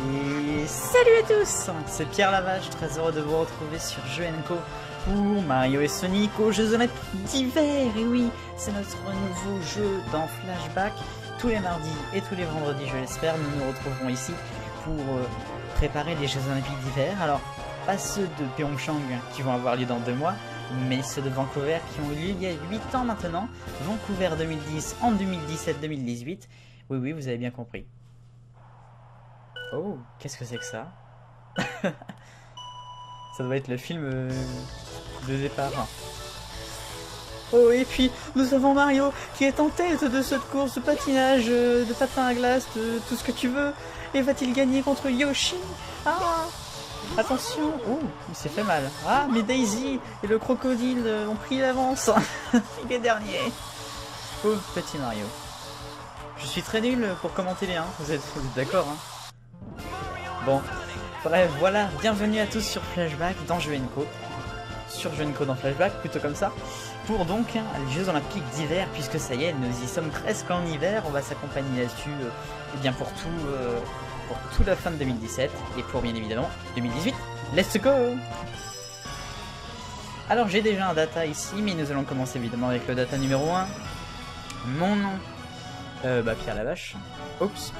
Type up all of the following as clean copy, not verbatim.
Et salut à tous, c'est Pierre Lavache, très heureux de vous retrouver sur Jeux & Co pour Mario et Sonic aux Jeux Olympiques d'hiver. Et oui, c'est notre nouveau jeu dans Flashback. Tous les mardis et tous les vendredis, je l'espère, nous nous retrouverons ici pour préparer les Jeux Olympiques d'hiver. Alors, pas ceux de Pyeongchang qui vont avoir lieu dans 2 mois, mais ceux de Vancouver qui ont eu lieu il y a 8 ans maintenant. Vancouver 2010 en 2017-2018. Oui, oui, vous avez bien compris. Oh, qu'est-ce que c'est que ça? Ça doit être le film de départ. Oh, et puis nous avons Mario qui est en tête de cette course de patinage, de patin à glace, de tout ce que tu veux. Et va-t-il gagner contre Yoshi? Ah, attention. Oh, il s'est fait mal. Ah, mais Daisy et le crocodile ont pris l'avance. Il est dernier. Pauvre petit Mario. Je suis très nul pour commenter les 1. Vous êtes d'accord, hein? Bon, bref, voilà, bienvenue à tous sur Flashback dans Jeux & Co. Sur Jeux & Co dans Flashback, plutôt comme ça. Pour donc les Jeux Olympiques d'hiver, puisque ça y est, nous y sommes presque en hiver. On va s'accompagner là-dessus eh bien pour toute la fin de 2017 et pour bien évidemment 2018. Let's go! Alors j'ai déjà un data ici, mais nous allons commencer évidemment avec le data numéro 1. Mon nom, Pierre Lavache. Oups.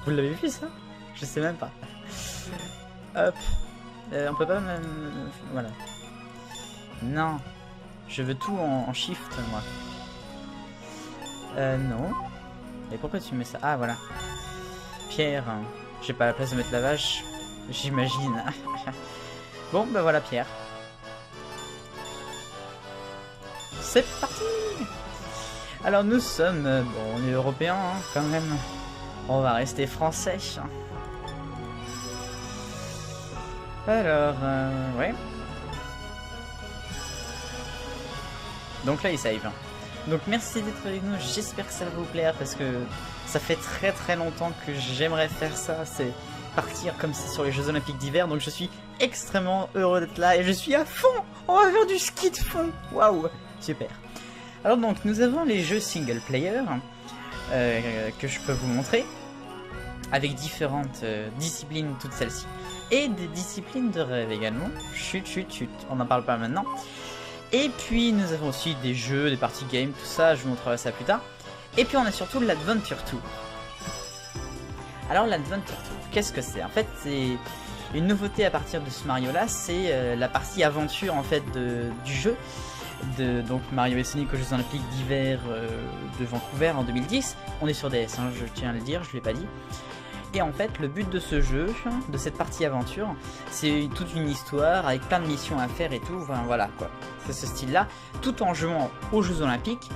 Vous l'avez vu ça? Je sais même pas. Hop. On peut pas même... Voilà. Non. Je veux tout en shift, moi. Non. Et pourquoi tu mets ça? Ah, voilà. Pierre. J'ai pas la place de mettre la vache. J'imagine. Bon, bah voilà, Pierre. C'est parti! Alors, nous sommes... bon, on est européens, hein, quand même. On va rester français. Alors, ouais. Donc là, il save. Donc merci d'être avec nous, j'espère que ça va vous plaire parce que ça fait très longtemps que j'aimerais faire ça, c'est partir comme ça sur les Jeux Olympiques d'hiver. Donc je suis extrêmement heureux d'être là et je suis à fond. On va faire du ski de fond. Waouh, super. Alors donc, nous avons les jeux single player que je peux vous montrer avec différentes disciplines, toutes celles-ci. Et des disciplines de rêve également. Chut, on n'en parle pas maintenant. Et puis nous avons aussi des jeux, des parties games, tout ça, je vous montrerai ça plus tard. Et puis on a surtout l'Adventure Tour. Alors l'Adventure Tour, qu'est-ce que c'est? En fait c'est une nouveauté à partir de ce Mario là, c'est la partie aventure en fait du jeu. Donc Mario et Sonic aux Jeux Olympiques d'hiver de Vancouver en 2010. On est sur DS, hein, je tiens à le dire, je ne l'ai pas dit. Et en fait, le but de ce jeu, de cette partie aventure, c'est toute une histoire avec plein de missions à faire et tout. Enfin, voilà quoi, c'est ce style-là, tout en jouant aux Jeux Olympiques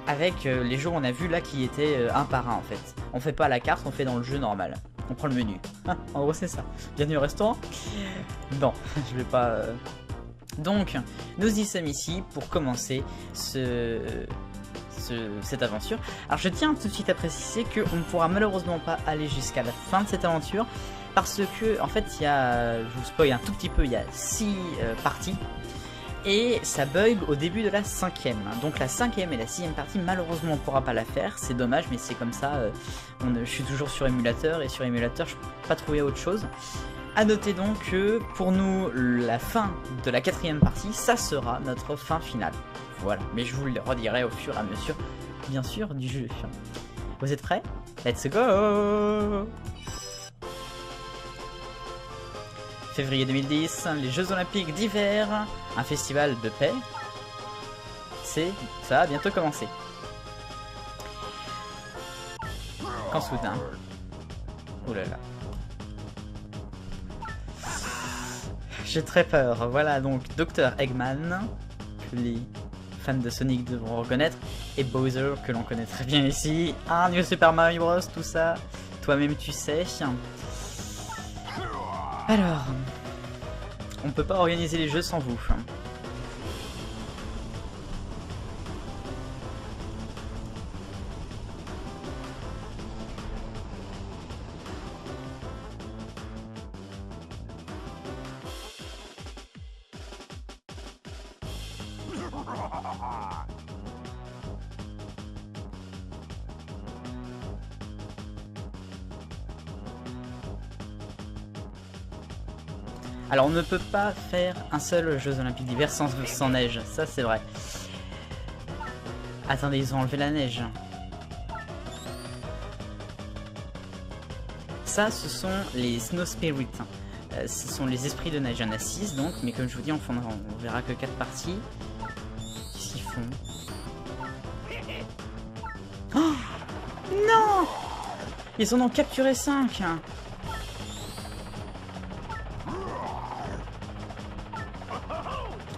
avec les jeux on a vu là qui étaient un par un en fait. On fait pas à la carte, on fait dans le jeu normal. On prend le menu. En gros, c'est ça. Bienvenue au restaurant. Non, je vais pas. Donc, nous y sommes ici pour commencer cette aventure. Alors je tiens tout de suite à préciser qu'on ne pourra malheureusement pas aller jusqu'à la fin de cette aventure parce que en fait il y a, je vous spoil un tout petit peu, il y a 6 parties et ça bug au début de la 5ème. Donc la 5ème et la 6ème partie malheureusement on ne pourra pas la faire, c'est dommage mais c'est comme ça, je suis toujours sur émulateur et sur émulateur je peux pas trouver autre chose. A noter donc que pour nous la fin de la 4ème partie ça sera notre fin finale. Voilà, mais je vous le redirai au fur et à mesure, bien sûr, du jeu. Vous êtes prêts? Let's go! Février 2010, les Jeux Olympiques d'hiver, un festival de paix. Ça va bientôt commencer. Quand soudain... Oh là là. J'ai très peur. Voilà donc Dr Eggman, que les fans de Sonic devront reconnaître, et Bowser que l'on connaît très bien ici. Ah, New Super Mario Bros, tout ça, toi-même tu sais. Alors, on peut pas organiser les jeux sans vous. Alors on ne peut pas faire un seul Jeux Olympiques d'hiver sans neige, ça c'est vrai. Attendez, ils ont enlevé la neige. Ça, ce sont les Snow Spirits. Ce sont les esprits de neige. Il y en a 6 donc, mais comme je vous dis, on verra que 4 parties. Qu'est-ce qu'ils font? Oh non! Ils en ont capturé 5.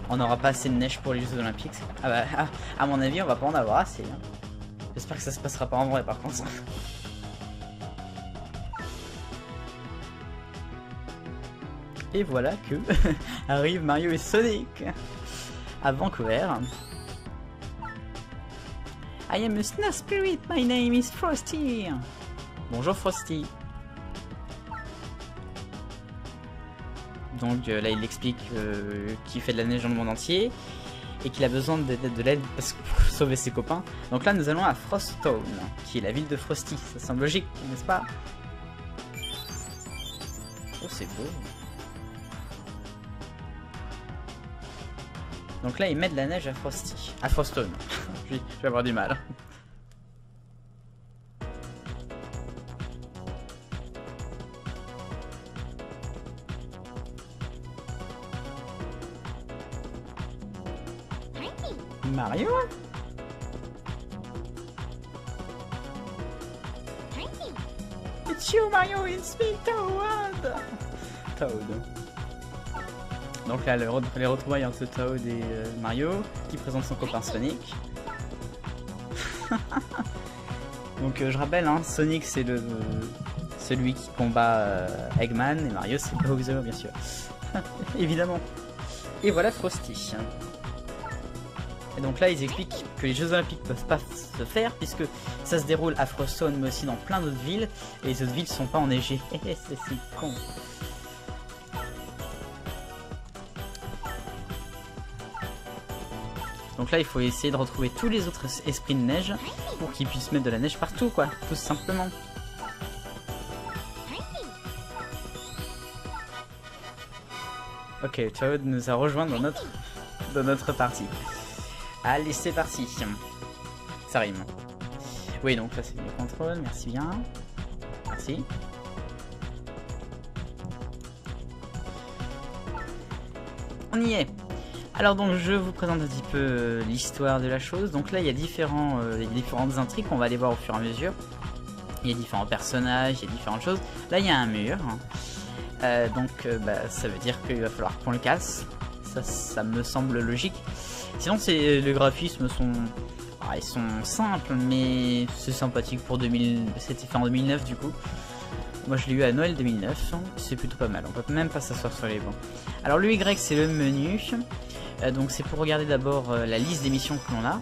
On n'aura pas assez de neige pour les Jeux Olympiques. Ah bah, à mon avis, on va pas en avoir assez. Hein. J'espère que ça se passera pas en vrai par contre. Et voilà que arrivent Mario et Sonic à Vancouver. I am a snow spirit, my name is Frosty. Bonjour Frosty. Donc là il explique qu'il fait de la neige dans le monde entier et qu'il a besoin de l'aide pour sauver ses copains. Donc là nous allons à Frosttown, qui est la ville de Frosty. Ça semble logique, n'est-ce pas? Oh c'est beau. Donc là, ils mettent de la neige à Frosty. À Frosttown. je vais avoir du mal. Mario? It's you, Mario, it's me, Toad! Toad. Donc là, les retrouvailles entre Toad et Mario, qui présente son copain Sonic. Donc je rappelle, hein, Sonic c'est celui qui combat Eggman, et Mario c'est Bowser bien sûr. Évidemment. Et voilà Frosty. Et donc là ils expliquent que les Jeux Olympiques peuvent pas se faire puisque ça se déroule à Frosttown mais aussi dans plein d'autres villes, et les autres villes sont pas enneigées. C'est si con. Donc là il faut essayer de retrouver tous les autres esprits de neige pour qu'ils puissent mettre de la neige partout quoi, tout simplement. Ok, Toad nous a rejoint dans notre partie. Allez c'est parti. Ça rime. Oui donc là c'est le contrôle, merci bien. Merci. On y est. Alors donc je vous présente un petit peu l'histoire de la chose. Donc là il y a différentes intrigues qu'on va aller voir au fur et à mesure. Il y a différents personnages, il y a différentes choses. Là il y a un mur. Ça veut dire qu'il va falloir qu'on le casse. Ça me semble logique. Sinon les graphismes sont... ils sont simples mais c'est sympathique pour 2000. C'était fait en 2009 du coup. Moi je l'ai eu à Noël 2009. C'est plutôt pas mal. On peut même pas s'asseoir sur les bancs. Alors le Y c'est le menu. Donc c'est pour regarder d'abord la liste des missions que l'on a.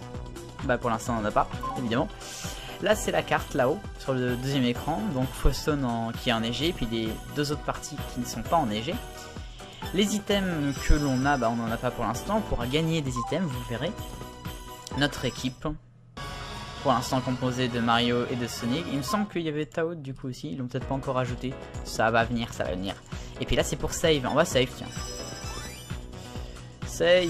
Bah pour l'instant on n'en a pas, évidemment. Là c'est la carte là-haut, sur le deuxième écran. Donc Frosttown qui est enneigé, puis les deux autres parties qui ne sont pas enneigées. Les items que l'on a, bah on n'en a pas pour l'instant. On pourra gagner des items, vous verrez. Notre équipe, pour l'instant composée de Mario et de Sonic. Il me semble qu'il y avait Toad du coup aussi, ils l'ont peut-être pas encore ajouté. Ça va venir, ça va venir. Et puis là c'est pour save, on va save tiens. Save.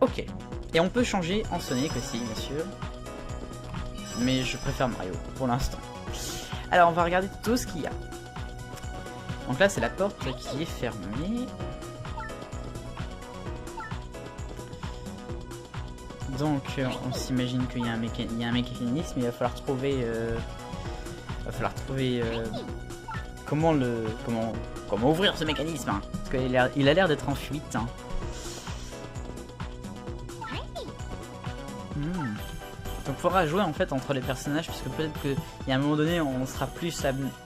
Ok. Et on peut changer en Sonic aussi, bien sûr. Mais je préfère Mario pour l'instant. Alors on va regarder tout ce qu'il y a. Donc là c'est la porte qui est fermée. Donc on s'imagine qu'il y a un mécanisme. Il va falloir trouver... comment ouvrir ce mécanisme hein, parce qu'il a l'air d'être en fuite hein. Donc il faudra jouer en fait entre les personnages, puisque peut-être qu'il y a un moment donné on sera plus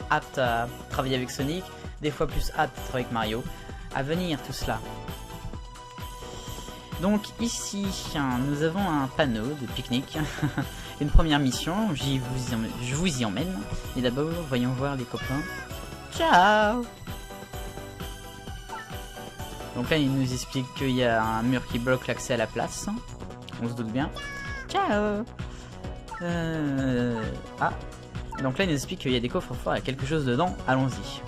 apte à travailler avec Sonic, des fois plus apte à travailler avec Mario. À venir tout cela. Donc ici nous avons un panneau de pique-nique. Une première mission, je vous y emmène. Et d'abord voyons voir les copains. Ciao. Donc là il nous explique qu'il y a un mur qui bloque l'accès à la place. On se doute bien. Ciao. Donc là, il nous explique qu'il y a des coffres forts, il y a quelque chose dedans. Allons-y.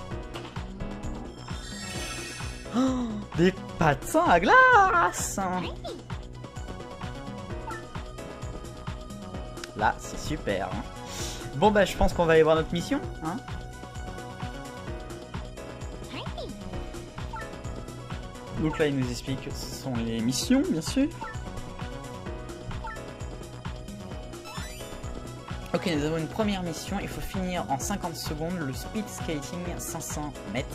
Oh, des patins à glace! Là, c'est super. Hein. Bon, bah, je pense qu'on va aller voir notre mission. Hein. Donc là, il nous explique que ce sont les missions, bien sûr. Ok, nous avons une première mission. Il faut finir en 50 secondes le speed skating 500 mètres.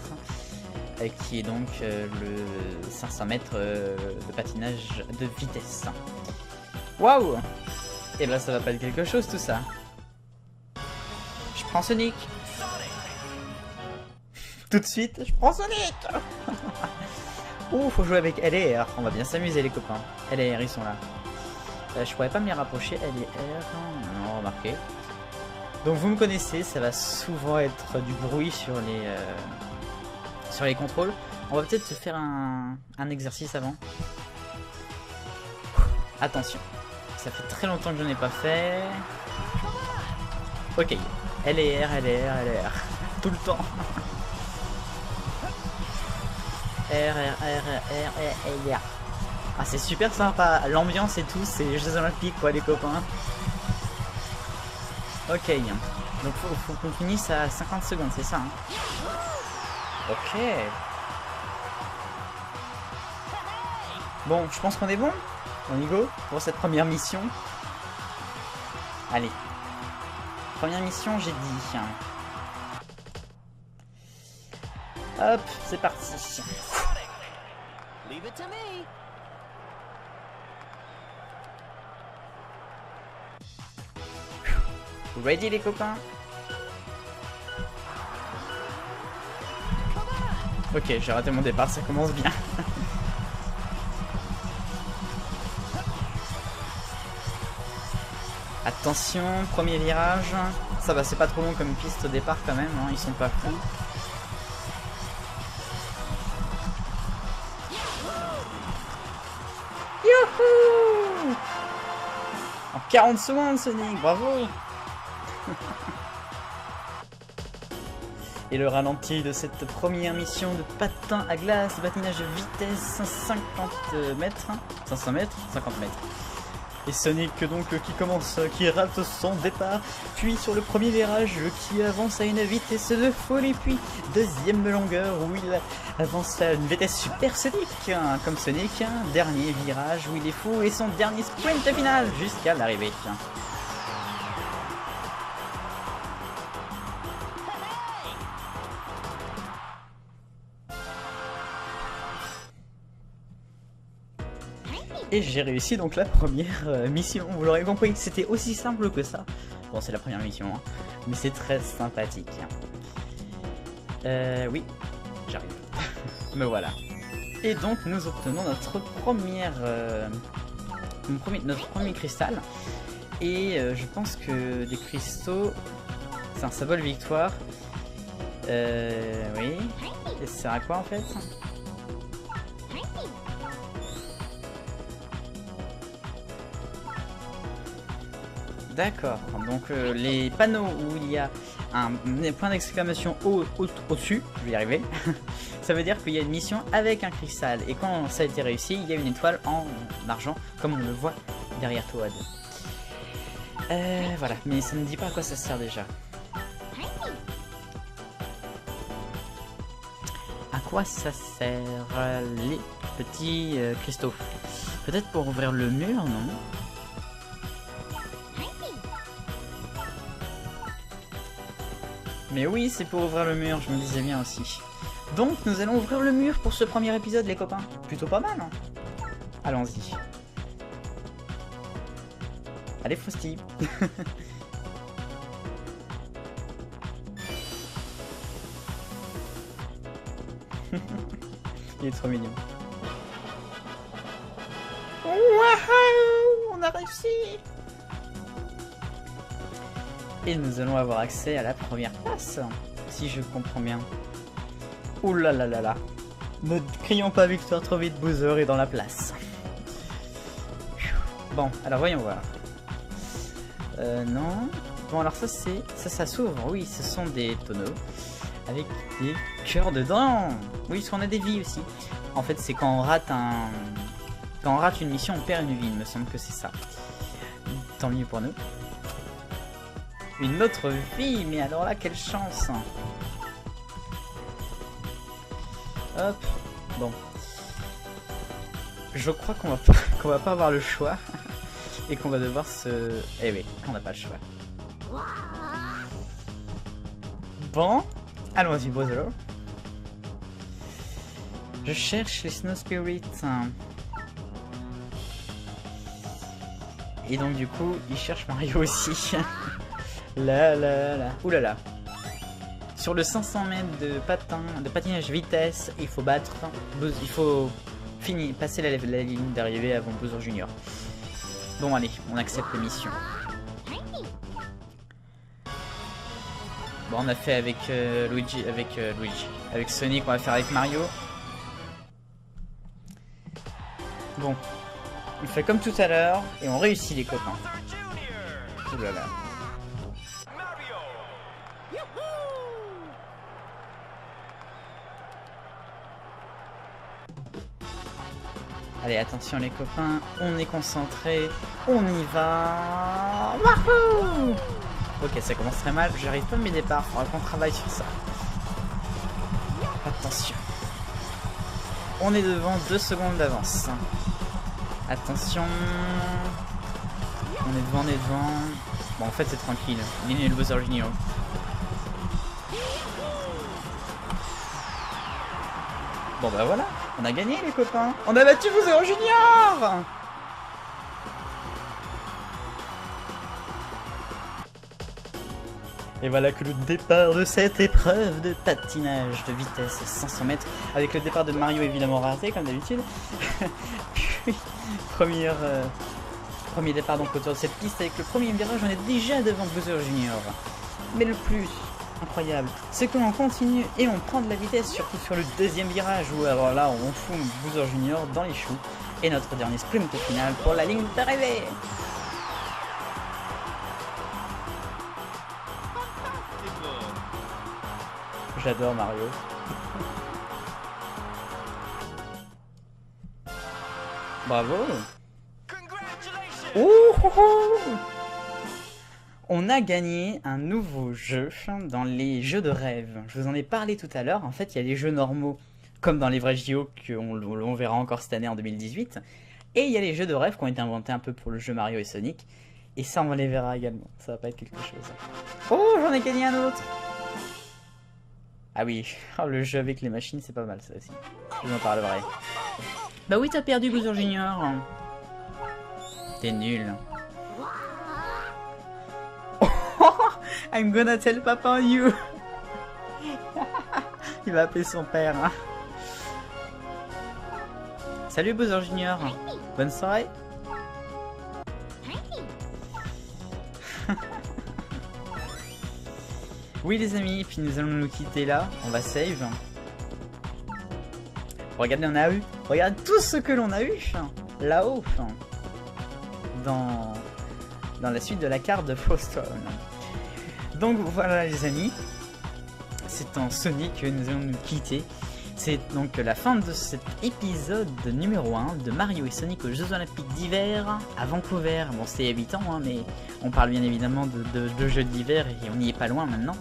Qui est donc le 500 mètres de patinage de vitesse. Waouh! Et ben ça va pas être quelque chose tout ça. Je prends Sonic. Tout de suite, je prends Sonic. Ouh, faut jouer avec LR. On va bien s'amuser les copains. LR, ils sont là. Je pourrais pas m'y rapprocher. LR, non, remarquez. Donc vous me connaissez, ça va souvent être du bruit sur les contrôles. On va peut-être se faire un exercice avant. Attention. Ça fait très longtemps que je n'en ai pas fait. Ok. LR, LR, LR. Tout le temps. R. Ah, c'est super sympa. L'ambiance et tout, c'est les Jeux Olympiques, quoi, les copains. Ok. Donc, faut qu'on finisse à 50 secondes, c'est ça. Hein. Ok. Bon, je pense qu'on est bon. On y go pour cette première mission. Allez. Première mission, j'ai dit. Hop, c'est parti. Ready les copains? Ok, j'ai raté mon départ, ça commence bien. Attention, premier virage. Ça va, c'est pas trop long comme piste au départ quand même, hein, ils sont pas fous. Youhou! En 40 secondes Sonic, bravo! Et le ralenti de cette première mission de patin à glace, de patinage de vitesse 50 mètres, 500 mètres, 50 mètres. Et Sonic donc qui rate son départ, puis sur le premier virage qui avance à une vitesse de folie, puis deuxième longueur où il avance à une vitesse supersonique, comme Sonic, dernier virage où il est fou et son dernier sprint final jusqu'à l'arrivée. Et j'ai réussi donc la première mission, vous l'aurez compris, c'était aussi simple que ça. Bon, c'est la première mission, hein, mais c'est très sympathique. Oui, j'arrive. Me voilà. Et donc nous obtenons notre premier cristal. Et je pense que des cristaux, c'est un symbole victoire. Oui. Et ça sert à quoi en fait? D'accord, donc les panneaux où il y a un point d'exclamation au-dessus, je vais y arriver, ça veut dire qu'il y a une mission avec un cristal. Et quand ça a été réussi, il y a une étoile en argent, comme on le voit derrière toi. Voilà, mais ça ne dit pas à quoi ça sert déjà. À quoi ça sert les petits cristaux? Peut-être pour ouvrir le mur, non? Mais oui, c'est pour ouvrir le mur, je me disais bien aussi. Donc, nous allons ouvrir le mur pour ce premier épisode, les copains. Plutôt pas mal, hein. Allons-y. Allez, Frosty. Il est trop mignon. Wouhou, on a réussi! Et nous allons avoir accès à la première place, si je comprends bien. Ouh là là là là. Ne crions pas victoire trop vite, Bowser est dans la place. Bon, alors voyons voir. Non. Bon, alors ça s'ouvre. Oui, ce sont des tonneaux avec des cœurs dedans. Oui, parce qu'on a des vies aussi. En fait, c'est quand on rate une mission, on perd une vie. Il me semble que c'est ça. Tant mieux pour nous. Une autre vie, mais alors là, quelle chance. Hop. Bon. Je crois qu'on va pas avoir le choix. Et qu'on va devoir se... Eh oui, on n'a pas le choix. Bon. Allons-y, Bowser. Je cherche les Snow Spirits. Et donc du coup, il cherche Mario aussi. Là. Oulala. Sur le 500 mètres de patinage vitesse, il faut battre... Il faut passer la ligne d'arrivée avant Bowser Junior. Bon allez, on accepte la mission. Bon, on a fait avec avec Sonic, on va faire avec Mario. Bon, on fait comme tout à l'heure et on réussit les copains. Ouh là là. Allez, attention les copains, on est concentrés, on y va. Wahoo! Ok, ça commence très mal, j'arrive pas à mes départs, faudra qu'on travaille sur ça. Attention. On est devant 2 secondes d'avance. Attention. On est devant. Bon, en fait, c'est tranquille. Il est le Bowser Junior. Bon, bah voilà. On a gagné, les copains. On a battu Bowser Junior. Et voilà que le départ de cette épreuve de patinage de vitesse 500 mètres, avec le départ de Mario évidemment raté comme d'habitude. Puis premier départ donc autour de cette piste avec le premier virage, on est déjà devant Bowser Junior. Mais le plus incroyable, c'est que l'on continue et on prend de la vitesse, surtout sur le deuxième virage où alors là on fout Bowser Junior dans les choux. Et notre dernier sprint au final pour la ligne d'arrivée. J'adore Mario. Bravo. On a gagné un nouveau jeu dans les jeux de rêve. Je vous en ai parlé tout à l'heure. En fait, il y a les jeux normaux, comme dans les vrais JO, qu'on verra encore cette année en 2018. Et il y a les jeux de rêve qui ont été inventés un peu pour le jeu Mario et Sonic. Et ça, on les verra également. Ça va pas être quelque chose. Oh, j'en ai gagné un autre. Ah oui, oh, le jeu avec les machines, c'est pas mal ça aussi. Je vous en parlerai. Bah oui, t'as perdu Bowser Junior. T'es nul. I'm gonna tell papa on you. Il va appeler son père. Hein. Salut Bowser Junior. Bonne soirée. Oui les amis, puis nous allons nous quitter là, on va save. Regardez, on a eu, regarde tout ce que l'on a eu là-haut dans la suite de la carte de Frostone. Donc voilà les amis, c'est en Sonic que nous allons nous quitter. C'est donc la fin de cet épisode numéro 1 de Mario et Sonic aux Jeux Olympiques d'hiver à Vancouver. Bon, c'est 8 ans, hein, mais on parle bien évidemment de jeux d'hiver et on n'y est pas loin maintenant.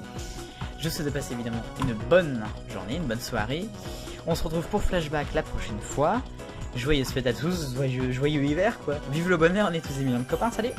Je vous souhaite de passer évidemment une bonne journée, une bonne soirée. On se retrouve pour Flashback la prochaine fois. Joyeuses fêtes à tous, joyeux hiver quoi. Vive le bonheur, on est tous des millions de copains, salut!